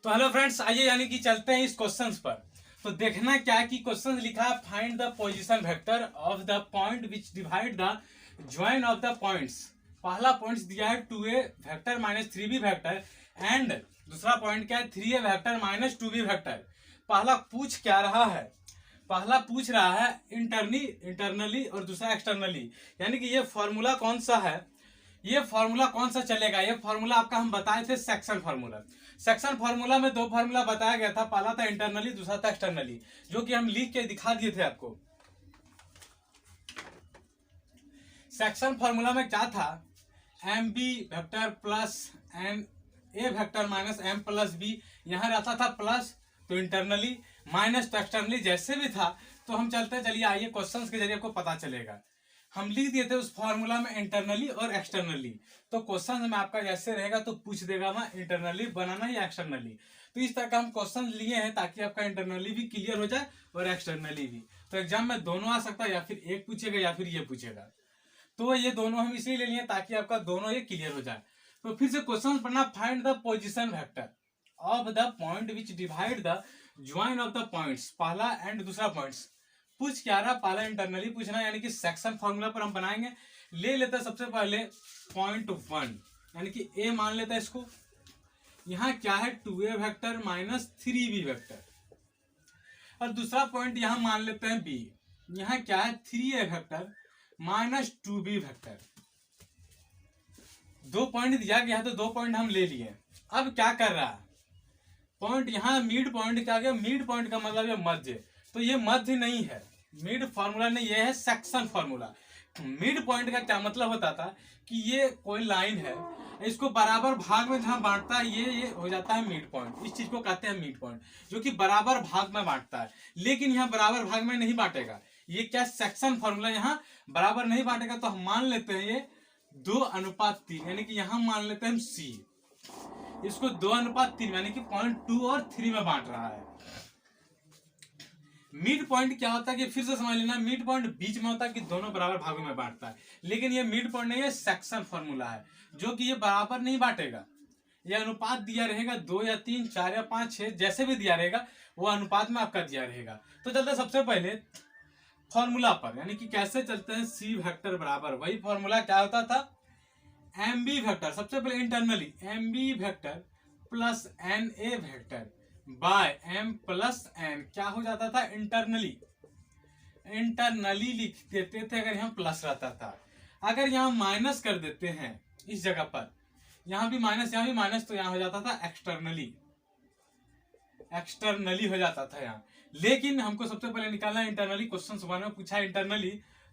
तो hello friends, आइए यानी कि चलते हैं इस क्वेश्चंस पर। तो देखना क्या है कि क्वेश्चन लिखा है find the position vector of the point which divide the join of the points. पहला पॉइंट्स दिया है 2a vector minus 3b vector and दूसरा पॉइंट क्या है 3a vector minus 2b vector. पहला पूछ क्या रहा है, पहला पूछ रहा है इंटरनली और दूसरा एक्सटर्नली, यानी कि ये फॉर्मूला कौन सा है, ये फॉर्मूला कौन सा चलेगा। ये फॉर्मूला आपका हम बताए थे सेक्शन फार्मूला। सेक्शन फार्मूला में दो फार्मूला बताया गया था, पहला था इंटरनली, दूसरा था एक्सटर्नली, जो कि हम लिख के दिखा दिए थे आपको। सेक्शन फार्मूला में क्या था, M B vector plus N A vector minus M plus B, यहाँ रहता था प्लस तो इंटरनली, माइनस तो एक्सटर्नली, जैसे भी था। तो हम चलते चलिए, आइए क्वेश्चंस के जरिए आपको पता चलेगा। हम लिख दिए थे उस फॉर्मूला में इंटरनली और एक्सटर्नली। तो क्वेश्चन में आपका जैसे रहेगा तो पूछ देगा वहां इंटरनली बनाना या एक्सटर्नली। तो इस तरह का हम क्वेश्चन लिए हैं ताकि आपका इंटरनली भी क्लियर हो जाए और एक्सटर्नली भी। तो एग्जाम में दोनों आ सकता है, या फिर एक पूछेगा या फिर ये पूछेगा। तो ये दोनों हम इसलिए ले लिए ताकि आपका दोनों ये क्लियर हो जाए। तो फिर से क्वेश्चन पढ़ना, find the position vector of the point which divide the join of the points. पहला एंड दूसरा पॉइंट्स पूछ क्या रहा, पहला इंटरनली पूछना, यानी कि सेक्शन फॉर्मूला पर हम बनाएंगे। ले लेते हैं सबसे पहले पॉइंट 1, यानी कि ए मान लेता है इसको। यहाँ क्या है 2a vector minus 3b vector, और दूसरा पॉइंट यहाँ मान लेते हैं बी। यहाँ क्या है 3a vector minus 2b vector. दो पॉइंट दिया गया है तो दो पॉइंट हम ले लिए। अब क्या कर रहा है, पॉइंट यहाँ मिड पॉइंट क्या गया, मिड पॉइंट का मतलब है मध्य। तो ये मध्य नहीं है, मिड फार्मूला नहीं, ये है सेक्शन फार्मूला। मिड पॉइंट का क्या मतलब होता था कि ये कोई लाइन है, इसको बराबर भाग में जहां बांटता है ये हो जाता है मिड पॉइंट। इस चीज को कहते हैं मिड पॉइंट, जो कि बराबर भाग में बांटता है। लेकिन यहाँ बराबर भाग में नहीं बांटेगा, ये क्या सेक्शन फार्मूला यहाँ बराबर नहीं बांटेगा। तो हम मान लेते हैं ये 2:3, यानी कि यहाँ मान लेते हैं हम सी, इसको 2:3 यानी कि पॉइंट 2 और 3 में बांट रहा है। मिड पॉइंट क्या होता है कि फिर से समझ लेना, मिड पॉइंट बीच में होता है कि दोनों बराबर भागों में बांटता है। लेकिन ये मिड पॉइंट नहीं है, सेक्शन फॉर्मूला है, जो कि ये बराबर नहीं बांटेगा। ये अनुपात दिया रहेगा 2 या 3 4 या 5 6, जैसे भी दिया रहेगा वो अनुपात में आपका दिया रहेगा। तो चलते सबसे पहले फॉर्मूला पर, यानी कि कैसे चलते हैं, सी वेक्टर बराबर वही फॉर्मूला क्या होता था, एम बी वेक्टर। सबसे पहले internally M B vector plus N A vector by M plus N, क्या हो जाता था इंटरनली। इंटरनली लिख देते थे अगर यहाँ प्लस रहता था। अगर यहाँ माइनस कर देते हैं इस जगह पर, यहाँ भी माइनस तो यहाँ हो जाता था एक्सटर्नली, एक्सटर्नली हो जाता था यहाँ। लेकिन हमको सबसे पहले निकालना है इंटरनली। क्वेश्चन सुबह में पूछा है इंटरनली,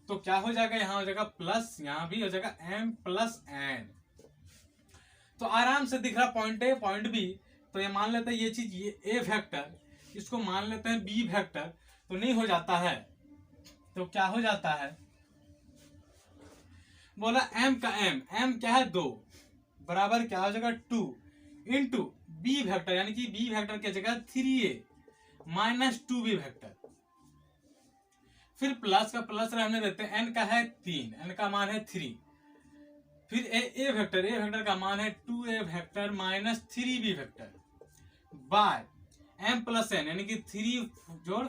तो क्या हो जाएगा, यहाँ हो जाएगा प्लस, यहाँ भी हो जाएगा एम प्लस एन। तो आराम से दिख रहा पॉइंट ए पॉइंट बी। तो ये मान लेते हैं ये चीज, ये ए वेक्टर, इसको मान लेते हैं बी वेक्टर, तो नहीं हो जाता है। तो क्या हो जाता है, बोला एम का एम क्या है 2 बराबर क्या हो जाएगा 2 इंटू बी वेक्टर, यानी कि बी वेक्टर की जगह 3a माइनस 2b वेक्टर। फिर प्लस का प्लस रहने देते हैं, एन का है 3, एन का मान है 3। फिर ए वेक्टर का मान है 2a vector minus 3b vector by M plus N, यानी कि 3 जोड़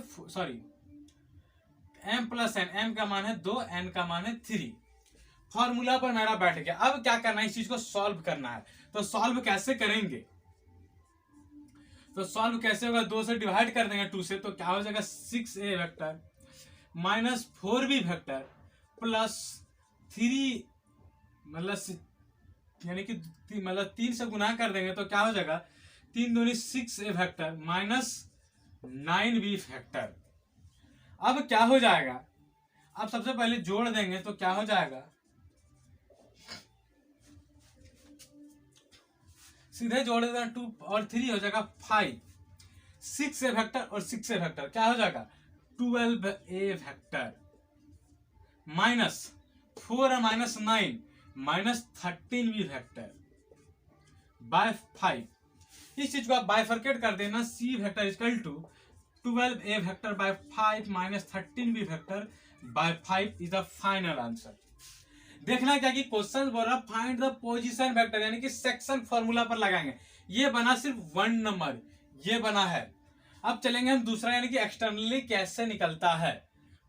एम प्लस एन, एम का मान है 2, एन का मान है 3। फॉर्मूला पर मेरा बैठ गया। अब क्या करना है, इस चीज को सॉल्व करना है। तो सॉल्व कैसे करेंगे, तो सॉल्व कैसे होगा, 2 से डिवाइड कर देंगे 2 से, तो क्या हो जाएगा 6a vector minus 4b vector plus 3, यानी कि 3 से गुना कर देंगे तो क्या हो जाएगा 3 दूनी 6a vector minus 9b vector. अब क्या हो जाएगा, अब सबसे पहले जोड़ देंगे तो क्या हो जाएगा, सीधे जोड़ देते हैं 2 और 3 हो जाएगा 5, 6a वेक्टर और 6a वेक्टर क्या हो जाएगा 12a वेक्टर माइनस 4 और minus 9 minus 13b vector by 5। इस चीज को आप बाइफर्केट कर देना, c vector equal to 12a vector by 5 minus 13b vector by 5 is the final answer. देखना क्या कि क्वेश्चन बोल रहा फाइंड द पोजीशन वेक्टर, यानी कि सेक्शन फार्मूला पर लगाएंगे। ये बना सिर्फ 1 नंबर, ये बना है। अब चलेंगे हम दूसरा, यानी कि एक्सटर्नली कैसे निकलता है।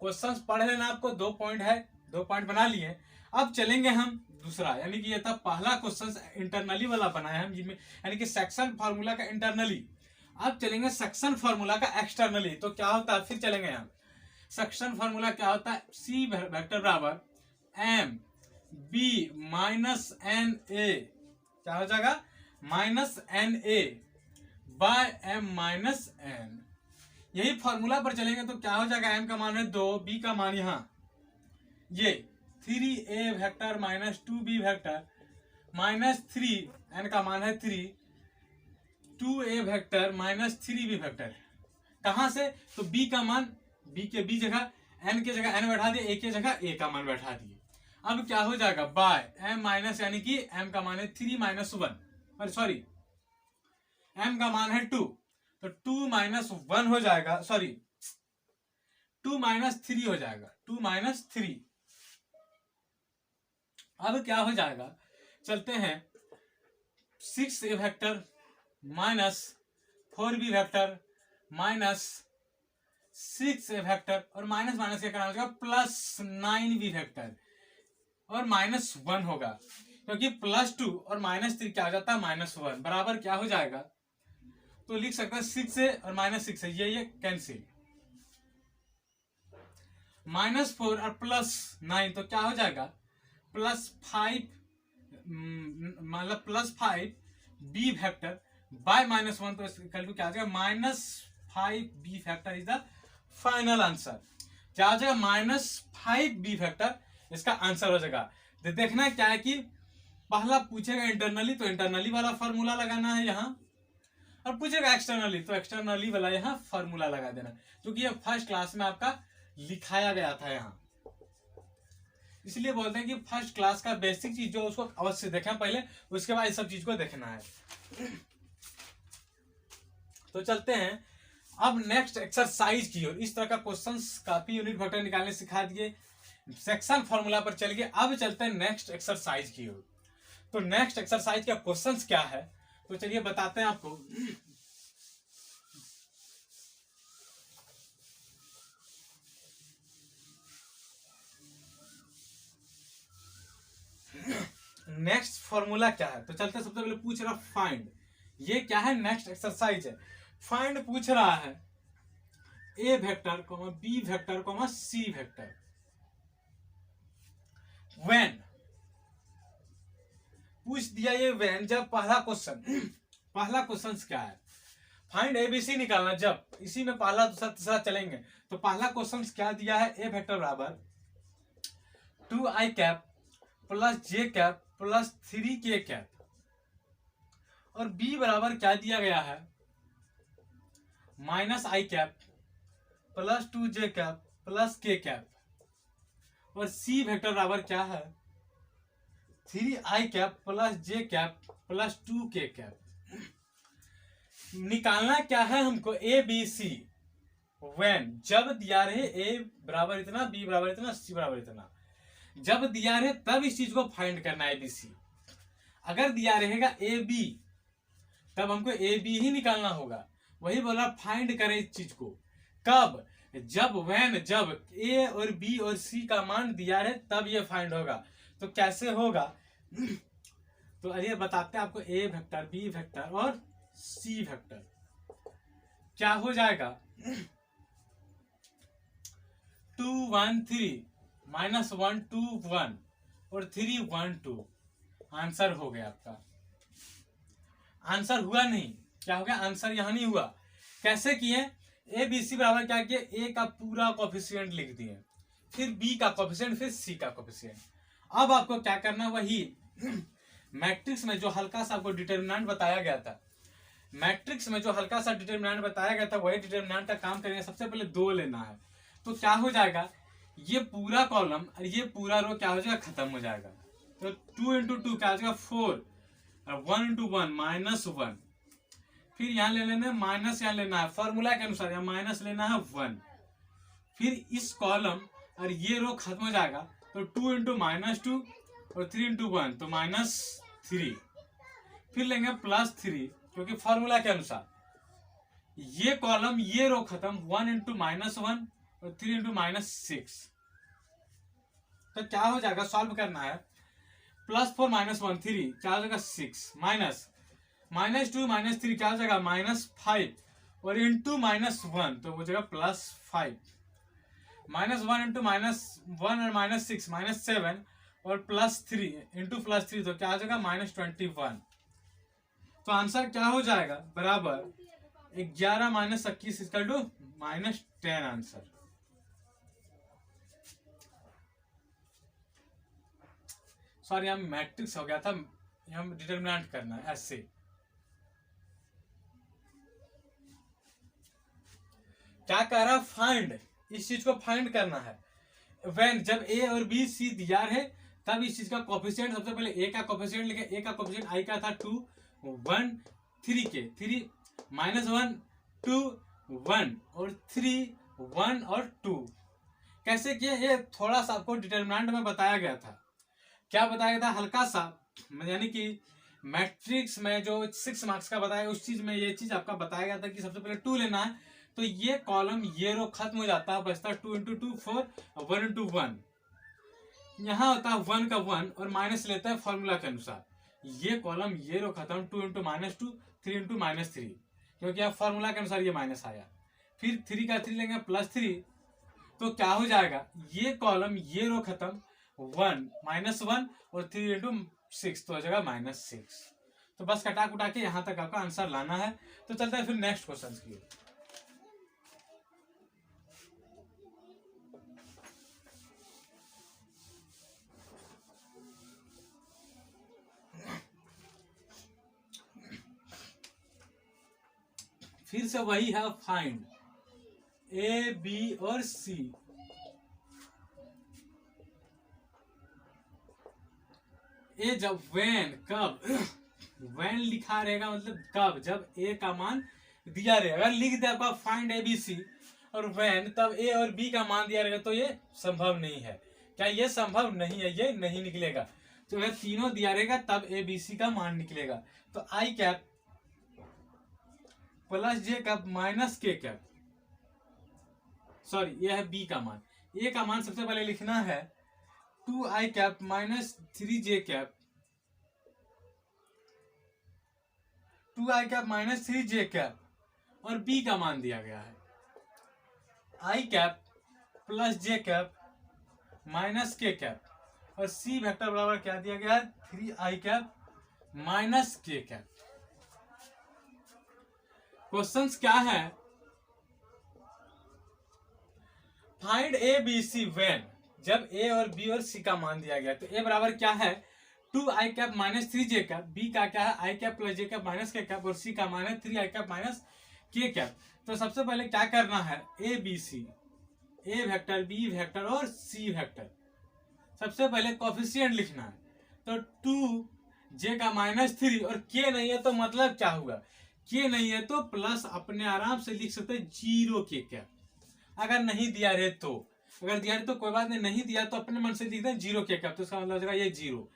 क्वेश्चंस पढ़ लेना, आपको 2 पॉइंट है, 2 पॉइंट बना लिए। अब चलेंगे हम दूसरा, यानी कि ये था पहला क्वेश्चन इंटरनली वाला बना है हम, जिसमें यानी कि सेक्शन फार्मूला का इंटरनली। अब चलेंगे सेक्शन फार्मूला का एक्सटर्नली। तो क्या होता है, फिर चलेंगे यहाँ। सेक्शन फार्मूला क्या होता है, सी वेक्टर बराबर M B minus N A, क्या हो जाएगा, minus N A by M minus N. यही फॉर्मूला पर चलेंगे तो क्या हो जाएगा, एम का मान है 2, बी का मान यहाँ ये 3a vector minus 2b vector minus 3, N का मान है 3, 2a vector minus 3b vector. कहाँ से, तो b का मान, b के b जगह n के जगह n बैठा दिए, a के जगह a का मान बैठा दिए। अब क्या हो जाएगा, बाय m माइनस, यानी कि m का मान है 3 माइनस 1, सॉरी m का मान है 2, तो 2 माइनस 1 हो जाएगा, सॉरी 2 माइनस 3 हो जाएगा, 2 माइनस 3। अब क्या हो जाएगा, चलते हैं 6a vector minus 4b vector minus 6a vector, और माइनस माइनस क्या करना होगा, प्लस 9b वेक्टर, और माइनस 1 होगा, क्योंकि प्लस 2 और माइनस 3 क्या हो जाता है, माइनस 1, बराबर क्या हो जाएगा, तो लिख सकते हैं 6 से और माइनस 6 है, ये कैंसिल, माइनस 4 और प्लस 9, तो क्या हो जाएगा, प्लस 5, मतलब plus 5 B vector by minus 1, तो इक्वल टू क्या आ जाएगा, minus 5 B vector is the final answer. क्या हो जाएगा, माइनस 5 बी वेक्टर इसका आंसर हो जाएगा। तो देखना क्या है कि पहला पूछेगा इंटरनली, तो इंटरनली वाला फॉर्मूला लगाना है यहाँ, और पूछेगा एक्सटर्नली, तो एक्सटर्नली वाला यहाँ फॉर्मूला लगा देना, क्योंकि ये फर्स्ट क्लास में आपका लिखाया गया था यहाँ। इसलिए बोलते हैं कि फर्स्ट क्लास का बेसिक चीज जो उसको अवश्य देखें पहले, उसके बाद इस सब चीज को देखना है। तो चलते हैं अब नेक्स्ट एक्सरसाइज की ओर। इस तरह का क्वेश्चंस काफी यूनिट वेक्टर निकालने सिखा दिए, सेक्शन फॉर्मूला पर चल गए। अब चलते हैं नेक्स्ट एक्सरसाइज की ओर। तो नेक्स्ट एक्सरसाइज का क्वेश्चंस क्या है, तो चलिए बताते हैं आपको। नेक्स्ट फॉर्मूला क्या है, तो चलते सबसे पहले पूछ रहा फाइंड, ये क्या है, नेक्स्ट एक्सरसाइज है। फाइंड पूछ रहा है a vector comma b vector comma c vector when, पूछ दिया ये व्हेन, जब पहला क्वेश्चन क्या है, फाइंड एबीसी निकालना। जब इसी में पहला दूसरा तीसरा चलेंगे, तो पहला क्वेश्चन क्या दिया है, ए वेक्टर बराबर 2i cap plus j cap plus 3k cap, और b बराबर क्या दिया गया है, minus i cap plus 2j cap plus k cap, और c वेक्टर बराबर क्या है, 3i cap plus j cap plus 2k cap. निकालना क्या है हमको, ए बी सी व्हेन, जब दिया रहे a बराबर इतना, b बराबर इतना, c बराबर इतना, जब दिया रहे तब इस चीज को फाइंड करना है एबीसी। अगर दिया रहेगा ए बी, तब हमको ए बी ही निकालना होगा। वही बोला फाइंड करें इस चीज को, कब, जब व्हेन, जब ए और बी और सी का मान दिया रहे तब ये फाइंड होगा। तो कैसे होगा, तो अरे बताते हैं आपको। ए वेक्टर, बी वेक्टर और सी वेक्टर क्या हो जाएगा, 2 1 3 माइनस 1 2 1 और 3 1 2, आंसर हो गया आपका। आंसर हुआ नहीं, क्या हो गया, आंसर यहां नहीं हुआ। कैसे किए, ए बी सी बराबर क्या किए, ए का पूरा कोफिशिएंट लिख दिए, फिर बी का कोफिशिएंट, फिर सी का कोफिशिएंट। अब आपको क्या करना, वही मैट्रिक्स में जो हल्का सा आपको डिटरमिनेंट बताया गया था, मैट्रिक्स में जो हल्का सा डिटरमिनेंट बताया गया था, वही डिटरमिनेंट का काम करेंगे। सबसे पहले 2 लेना है, तो क्या हो जाएगा, ये पूरा कॉलम और ये पूरा रो क्या हो जाएगा, खत्म हो जाएगा। तो 2 इंटू 2 क्या हो जाएगा 4, और 1 इंटू 1 माइनस 1, फिर यहाँ ले लेना है माइनस, यहाँ लेना है फॉर्मूला के अनुसार, यहाँ माइनस लेना है 1, फिर इस कॉलम और ये रो खत्म हो जाएगा। तो 2 इंटू माइनस 2 और 3 इंटू 1 तो माइनस 3, फिर लेंगे प्लस 3 क्योंकि फॉर्मूला के अनुसार ये कॉलम ये रो खत्म, 1 इंटू -1 और 3 इंटू -6। तो क्या हो जाएगा, सॉल्व करना है। +4 -1 3 क्या हो जाएगा 6, माइनस -2 -3 क्या हो जाएगा -5 और इंटू -1 तो हो जाएगा +5। -1 इंटू -1 और -6 -7 और +3 इंटू +3 तो क्या हो जाएगा -21। तो आंसर क्या हो जाएगा बराबर 11 - 21 इक्वल टू -10 आंसर। सॉरी यहाँ मैट्रिक्स हो गया था, हम डिटरमिनेंट करना है ऐसे। क्या कह रहा है, फाइंड, इस चीज को फाइंड करना है। व्हेन जब ए और बी सी दिया है तब इस चीज का कोफिशिएंट, सबसे पहले ए का कोफिशिएंट लिखे। ए का कोफिशिएंट आई का था 2 1 3 के 3 -1 2 1 और 3 1 और 2 कैसे किए, ये थोड़ा सा आपको डिटरमिनेंट में बताया गया था। क्या बताया गया था, हल्का सा, यानी कि मैट्रिक्स में जो 6 मार्क्स का बताया उस चीज में ये चीज आपका बताया गया था कि सबसे पहले 2 लेना है। तो ये कॉलम ये रो खत्म हो जाता है, बचता 2 इंटू 2 4 और 1 इंटू 1। यहाँ होता है 1 का 1 और माइनस लेता है फॉर्मूला के अनुसार। ये कॉलम ये रो खत्म 2 इंटू -2 3 इंटू -3 क्योंकि अब फॉर्मूला के अनुसार ये माइनस आया। फिर 3 का 3 लेंगे +3 तो क्या हो जाएगा, ये कॉलम ये रो खत्म 1 -1 और 3 इंटू 6 तो हो जाएगा -6। तो बस कटा कुटा के यहाँ तक आपका आंसर लाना है। तो चलता है फिर नेक्स्ट क्वेश्चन की ओर। फिर से वही है, फाइंड ए बी और सी। ए जब व्हेन कब व्हेन लिखा रहेगा मतलब कब, जब ए का मान दिया रहेगा। अगर लिख दिया आपका फाइंड ए बी सी और व्हेन तब ए और बी का मान दिया रहेगा तो ये संभव नहीं है। क्या ये संभव नहीं है, ये नहीं निकलेगा। तो अगर तीनों दिया रहेगा तब ए बी सी का मान निकलेगा। तो आई cap plus j cap minus के कैप, सॉरी ये है बी का मान। ए का मान सबसे पहले लिखना है 2i cap minus 3j cap, 2i cap minus 3j cap और बी का मान दिया गया है i cap plus j cap minus k cap और सी वेक्टर बराबर क्या दिया गया है 3i cap minus k cap. Questions क्या है, find A B C when जब ए और बी और सी का मान दिया गया। तो ए बराबर क्या है 2i cap minus 3j cap, B का क्या है i cap plus j cap minus k cap और सी का मान है 3i cap minus k cap. तो सबसे पहले क्या करना है, A B C, A vector B vector और सी वेक्टर, सबसे पहले कोफिशिएंट लिखना है। तो 2j का -3 और k नहीं है तो मतलब क्या हुआ, k नहीं है तो प्लस अपने आराम से लिख सकते 0 k कैप। अगर नहीं दिया रहे तो, अगर दिया रहे तो कोई बात नहीं, नहीं दिया तो अपने मन से लिख दें 0 k कैप। तो इसका मतलब हो जाएगा ये 0,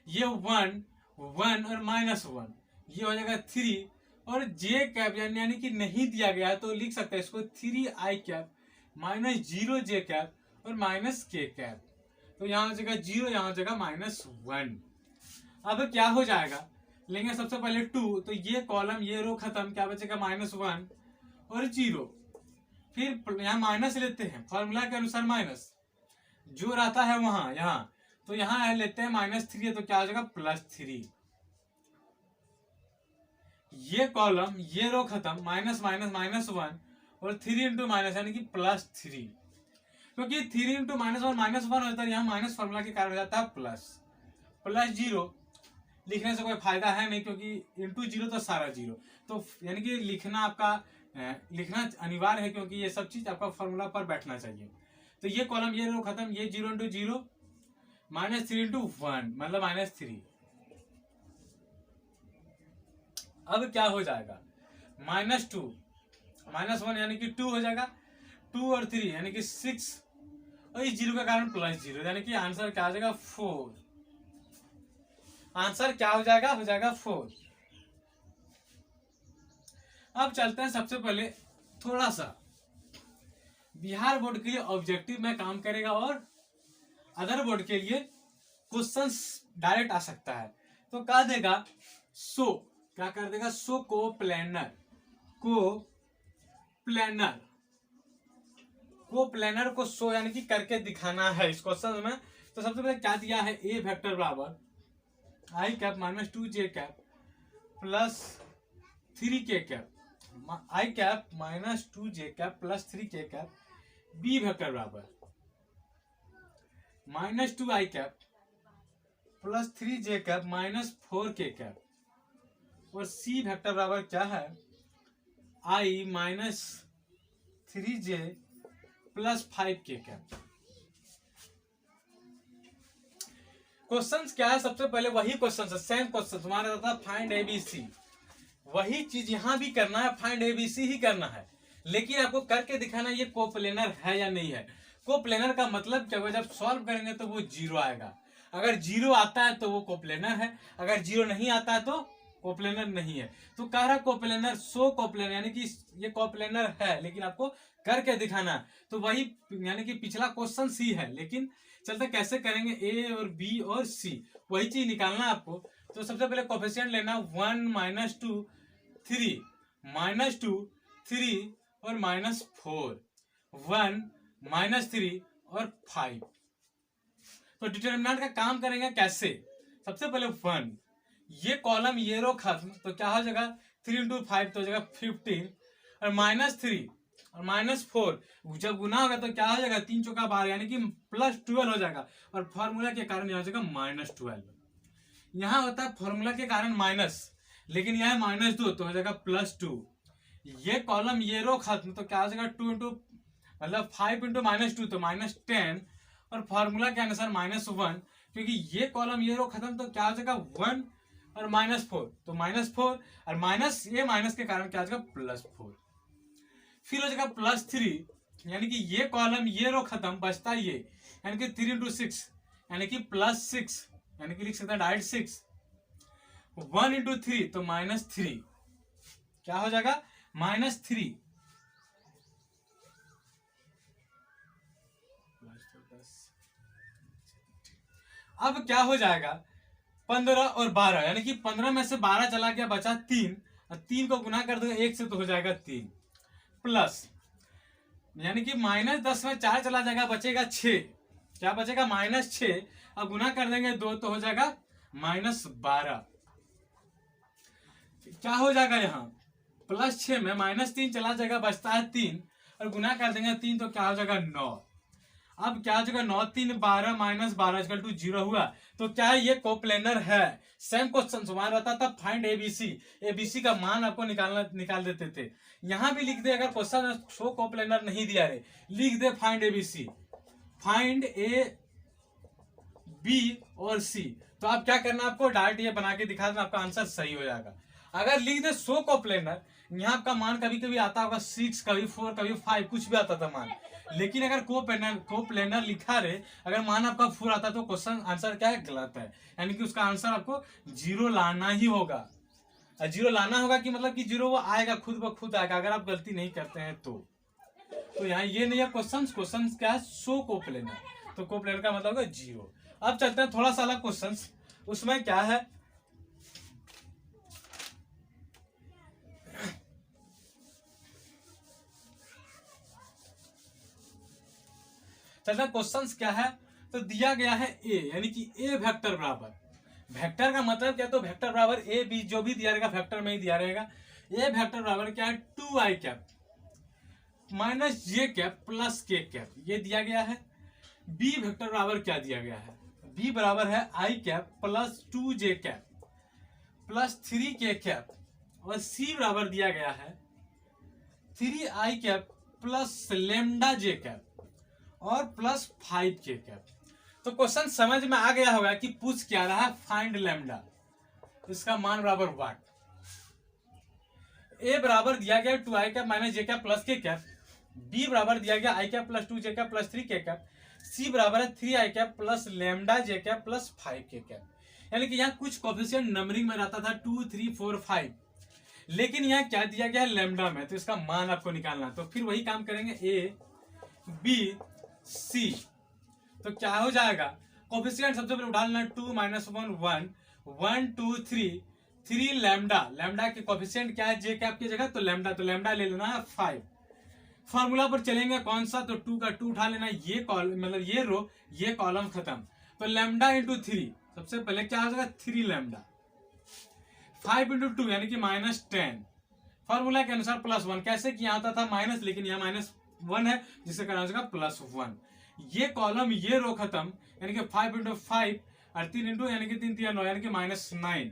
ये 1 1 और -1, ये हो जाएगा 3 और j कैप यानी कि नहीं दिया गया तो लिख सकते हैं इसको 3i cap minus 0j cap और माइनस k कैप। तो यहाँ हो जाएगा 0, यहाँ हो जाएगा -1। अब क्या हो जाएगा, लेंगे सबसे पहले 2 तो ये कॉलम ये रो खत्म, क्या बचेगा -1 और 0। फिर यहाँ माइनस लेते हैं फॉर्मूला के अनुसार, माइनस जो रहता है वहां यहाँ, तो यहाँ लेते हैं -3 तो क्या हो जाएगा +3। ये कॉलम ये रो खत्म -1 और 3 इंटू माइनस यानी कि +3, क्योंकि 3 इंटू -1 होता है, यहाँ माइनस फॉर्मूला के कारण हो जाता है +0। लिखने से कोई फायदा है नहीं क्योंकि इंटू 0 तो सारा 0, तो यानी कि लिखना आपका लिखना अनिवार्य है क्योंकि ये सब चीज आपका फॉर्मूला पर बैठना चाहिए। तो ये कॉलम ये रो खत्म, ये 0 इंटू 0 -3 इंटू 1 मतलब -3। अब क्या हो जाएगा -2 -1 यानी कि 2 हो जाएगा, 2 और 3 यानी कि 6 और इस 0 के कारण +0 यानी कि आंसर क्या हो जाएगा 4। आंसर क्या हो जाएगा 4। अब चलते हैं सबसे पहले थोड़ा सा बिहार बोर्ड के लिए ऑब्जेक्टिव में काम करेगा और अदर बोर्ड के लिए क्वेश्चंस डायरेक्ट आ सकता है। तो क्या देगा, सो क्या कर देगा, सो को प्लानर को शो यानी कि करके दिखाना है इस क्वेश्चन में। तो सबसे पहले क्या दिया है, ए वेक्टर बराबर i cap minus 2j cap plus 3k cap, i cap minus 2j cap plus 3k cap, b vector बराबर minus 2i cap plus 3j cap minus 4k cap, और सी वेक्टर बराबर क्या है, i minus 3j plus 5k cap. Questions क्या है, सबसे पहले वही क्वेश्चन है, सेम क्वेश्चन तुम्हारा था फाइंड एबीसी, वही चीज यहां भी करना है, फाइंड एबीसी ही करना है, लेकिन आपको करके दिखाना ये कोप्लेनर है या नहीं है। कोप्लेनर का मतलब क्या होगा, जब सॉल्व करेंगे तो वो जीरो आएगा, अगर जीरो आता है तो वो कोप्लेनर है, अगर जीरो नहीं आता है तो कोप्लेनर नहीं है। तो कह रहा कोप्लेनर, सो कोप्लेनर यानी कि ये कोप्लेनर है लेकिन आपको करके दिखाना है। तो वही यानी कि पिछला क्वेश्चन सी है, लेकिन चलते कैसे करेंगे, ए और बी और सी वही चीज निकालना है आपको। तो सबसे पहले कोफिशिएंट लेना 1 माइनस 2 3 माइनस 2 3 और माइनस 4 1 माइनस 3 और 5। तो डिटरमिनेंट का काम करेंगे कैसे, सबसे पहले 1 ये कॉलम ये रो खत्म, तो क्या हो जाएगा 3 इंटू 5 तो हो जाएगा 15, और माइनस 3 और माइनस 4 जब गुना होगा तो क्या हो जाएगा 3 चौका 12 यानी कि प्लस 12 हो जाएगा, और फॉर्मूला के कारण यह हो जाएगा माइनस 12। यहाँ होता है फॉर्मूला के कारण माइनस, लेकिन यह है माइनस 2 तो हो जाएगा प्लस 2। ये कॉलम ये रो खत्म तो क्या हो जाएगा 2 इंटू मतलब 5 इंटू माइनस 2 तो माइनस 10, और फॉर्मूला के अनुसार माइनस 1, क्योंकि ये कॉलम ये रो खत्म तो क्या हो जाएगा 1 और माइनस 4 तो माइनस 4, और माइनस ये माइनस के कारण क्या हो जाएगा प्लस 4। फिर हो जाएगा प्लस 3 यानी कि ये कॉलम ये रो खत्म बचता ये, यानी कि 3 इंटू 6 यानी कि प्लस 6, यानी कि लिख सकते हैं डायरेक्ट 6, 1 इंटू 3 तो माइनस 3, क्या हो जाएगा माइनस 3। अब क्या हो जाएगा 15 और 12 यानी कि 15 में से 12 चला गया बचा 3, और 3 को गुना कर दो 1 से तो हो जाएगा 3, प्लस यानी कि माइनस 10 में 4 चला जाएगा बचेगा 6, क्या बचेगा माइनस 6, और गुना कर देंगे 2 तो हो जाएगा माइनस 12। क्या हो जाएगा यहाँ प्लस 6 में माइनस 3 चला जाएगा बचता है 3, और गुना कर देंगे 3 तो क्या हो जाएगा 9। अब क्या हो जाएगा 9 3 12 माइनस 12 इक्वल टू 0 हुआ, तो क्या है ये कोप्लेनर है। सेम क्वेश्चन हमारा रहता था फाइंड एबीसी, एबीसी का मान आपको निकाल देते थे। यहां भी लिख दे, अगर क्वेश्चन शो कोप्लेनर नहीं दिया रे लिख दे find ABC, find A B और सी, तो आप क्या करना आपको डायरेक्ट ये बना के दिखा देना, आपका आंसर सही हो जाएगा। अगर लिख दे शो कोप्लेनर, यहाँ आपका मान कभी कभी आता होगा 6 कभी 4 कभी 5 कुछ भी आता था मान, लेकिन अगर कोप्लेनर लिखा रहे अगर मान आपका 4 आता तो क्वेश्चन आंसर क्या है गलत है, यानी कि उसका आंसर आपको 0 लाना ही होगा। 0 लाना होगा कि मतलब कि 0 वो आएगा खुद ब खुद आएगा अगर आप गलती नहीं करते हैं तो यहाँ ये नहीं है क्वेश्चन क्या है शो कोप्लेनर, तो कोप्लेनर का मतलब होगा 0। अब चलते हैं थोड़ा सा अलग क्वेश्चन, उसमें क्या है क्वेश्चंस क्या है, तो दिया गया है ए यानी कि ए वेक्टर बराबर, वेक्टर का मतलब क्या, तो वेक्टर बराबर ए बी जो भी दिया रहेगा वेक्टर में ही दिया रहेगा। ए वेक्टर बराबर क्या है 2i cap minus j cap plus k cap ये दिया गया है। बी वेक्टर बराबर क्या दिया गया है, बी बराबर है i cap plus 2j cap plus 3k cap, और सी बराबर दिया गया है 3i cap plus lambda j cap और प्लस 5k कैप। तो क्वेश्चन समझ में आ गया होगा कि पूछ क्या रहा है, फाइंड लैम्डा, इसका मान बराबर व्हाट। ए बराबर दिया गया 2i cap minus j cap plus k cap, b बराबर दिया गया i cap plus 2j cap plus 3k cap, c बराबर है 3i cap plus lambda j cap plus 5k cap. यानी कि यहाँ कुछ कोफिशिएंट नंबरिंग में रहता था 2 3 4 5, लेकिन यहाँ क्या दिया गया है लैम्डा में, तो इसका मान आपको निकालना है। तो फिर वही काम करेंगे, ए बी सी, तो क्या हो जाएगा, कोफिशिएंट सबसे पहले उठा लेना, 2 -1 1 1 2 3 3 लैम्डा, लैम्डा के कोफिशिएंट क्या है, जे कैप की जगह तो लैम्डा, तो लैम्डा ले लेना है 5। फॉर्मूला पर चलेंगे कौन सा, तो 2 का 2 उठा लेना, ये कॉलम मतलब ये रो ये कॉलम खत्म, तो लैम्डा इंटू 3 सबसे पहले क्या हो जाएगा 3 लैम्डा, 5 इंटू 2 यानी कि -10, फॉर्मूला के अनुसार +1, कैसे कि यहाँ होता था माइनस लेकिन यहाँ -1 है जिससे करना हो जाएगा +1, ये कॉलम ये रो खत्म यानी कि 5 इंटू 5 और 3 इंटू यानी कि 3 3 9 यानी कि -9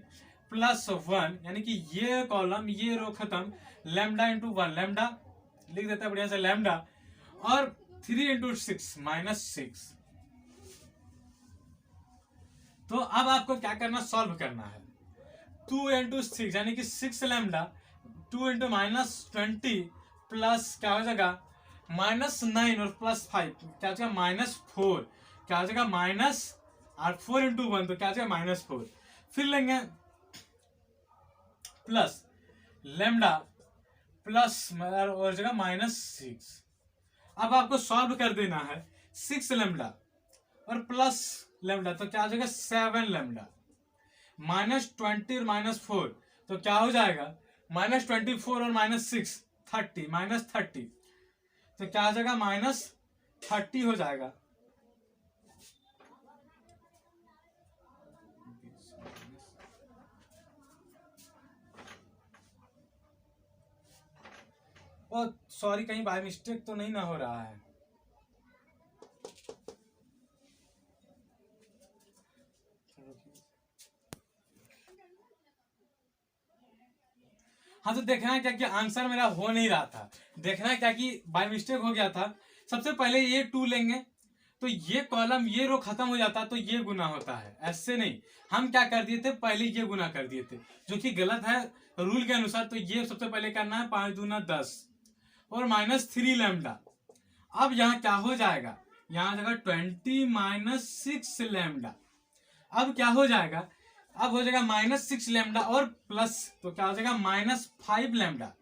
+1 यानी कि ये कॉलम ये रो खत्म, लैम्डा इंटू 1 लैम्डा लिख देता है बढ़िया से लैम्डा, और 3 इंटू 6 -6। तो अब आपको क्या करना, सॉल्व करना है, 2 इंटू 6 यानी कि 6 लैम्डा, 2 इंटू -20 प्लस क्या हो जाएगा -9 और +5 क्या हो जाएगा -4, क्या हो जाएगा माइनस, और 4 इंटू 1 तो क्या हो जाएगा -4, फिर लेंगे प्लस लैम्डा प्लस और जगह -6। अब आपको सॉल्व कर देना है, 6 लैम्डा और प्लस लैम्डा तो क्या हो जाएगा 7 लैम्डा, -20 और -4 तो क्या हो जाएगा -24 और -6 30 -30, तो क्या हो जाएगा -30 हो जाएगा। ओ सॉरी, कहीं बाय मिस्टेक तो नहीं ना हो रहा है, हाँ तो देखना है क्या कि आंसर मेरा हो नहीं रहा था, देखना है क्या कि बाय मिस्टेक हो गया था। सबसे पहले ये 2 लेंगे तो ये कॉलम ये रो खत्म हो जाता तो ये गुना होता है, ऐसे नहीं, हम क्या कर दिए थे पहले ये गुना कर दिए थे जो कि गलत है रूल के अनुसार। तो ये सबसे पहले करना है 5 दूना 10 और -3 लैम्डा। अब यहाँ क्या हो जाएगा, यहाँ जगह 20 -6 लैम्डा, अब क्या हो जाएगा, अब हो जाएगा -6 लैम्डा और प्लस तो क्या हो जाएगा -5 लैम्डा,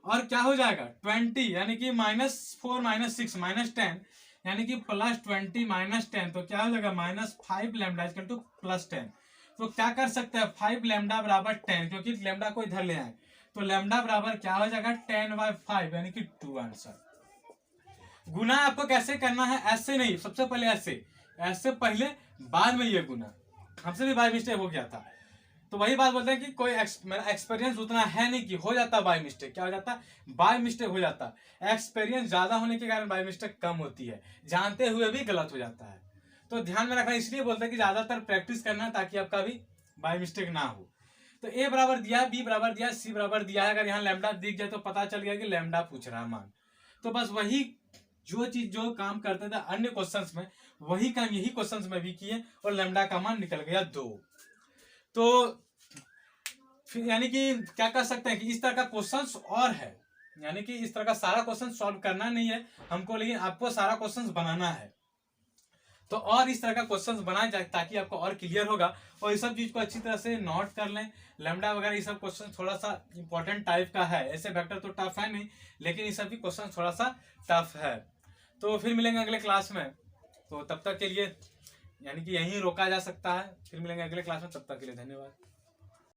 और क्या हो जाएगा 20 यानी कि -4 -6 -10 यानी कि +20 -10 तो क्या हो जाएगा -5 लैम्डा इक्वल टू +10। तो क्या कर सकते हैं 5 लैम्डा बराबर 10, क्योंकि लैम्डा को इधर ले आए तो लैम्डा बराबर क्या हो जाएगा 10/5 यानी कि 2 आंसर। गुना आपको कैसे करना है, ऐसे नहीं, सबसे पहले ऐसे ऐसे पहले बाद में ये गुना, हमसे भी बाय मिस्टेक हो गया था। तो वही बात बोलते हैं कि कोई मेरा एक्सपीरियंस उतना है नहीं कि हो जाता बाय मिस्टेक, क्या हो जाता बाय मिस्टेक हो जाता, एक्सपीरियंस ज्यादा होने के कारण बाय मिस्टेक कम होती है, जानते हुए भी गलत हो जाता है। तो ध्यान में रखना, इसलिए बोलते हैं कि ज्यादातर प्रैक्टिस करना ताकि आपका भी बाय मिस्टेक ना हो। तो ए बराबर दिया, बी बराबर दिया, सी बराबर दिया है, अगर यहाँ लैम्डा दिख जाए तो पता चल गया कि लैम्डा पूछ रहा है मान। तो बस वही जो चीज जो काम करते थे अन्य क्वेश्चंस में वही काम यही क्वेश्चंस में भी किए और लैम्डा का मान निकल गया 2। तो फिर यानी कि क्या कर सकते हैं कि इस तरह का क्वेश्चंस और है, यानी कि इस तरह का सारा क्वेश्चन सॉल्व करना नहीं है हमको, लेकिन आपको सारा क्वेश्चंस बनाना है। तो और इस तरह का क्वेश्चंस बनाए जाए ताकि आपको और क्लियर होगा, और इस सब चीज को अच्छी तरह से नोट कर लें। लैम्डा वगैरह ये सब क्वेश्चन थोड़ा सा इंपॉर्टेंट टाइप का है, ऐसे वेक्टर तो टफ है नहीं, लेकिन ये सब भी क्वेश्चन थोड़ा सा टफ है। तो फिर मिलेंगे अगले क्लास में, तो तब तक के लिए यानी कि यहीं रोका जा सकता है, फिर मिलेंगे अगले क्लास में, तब तक के लिए धन्यवाद।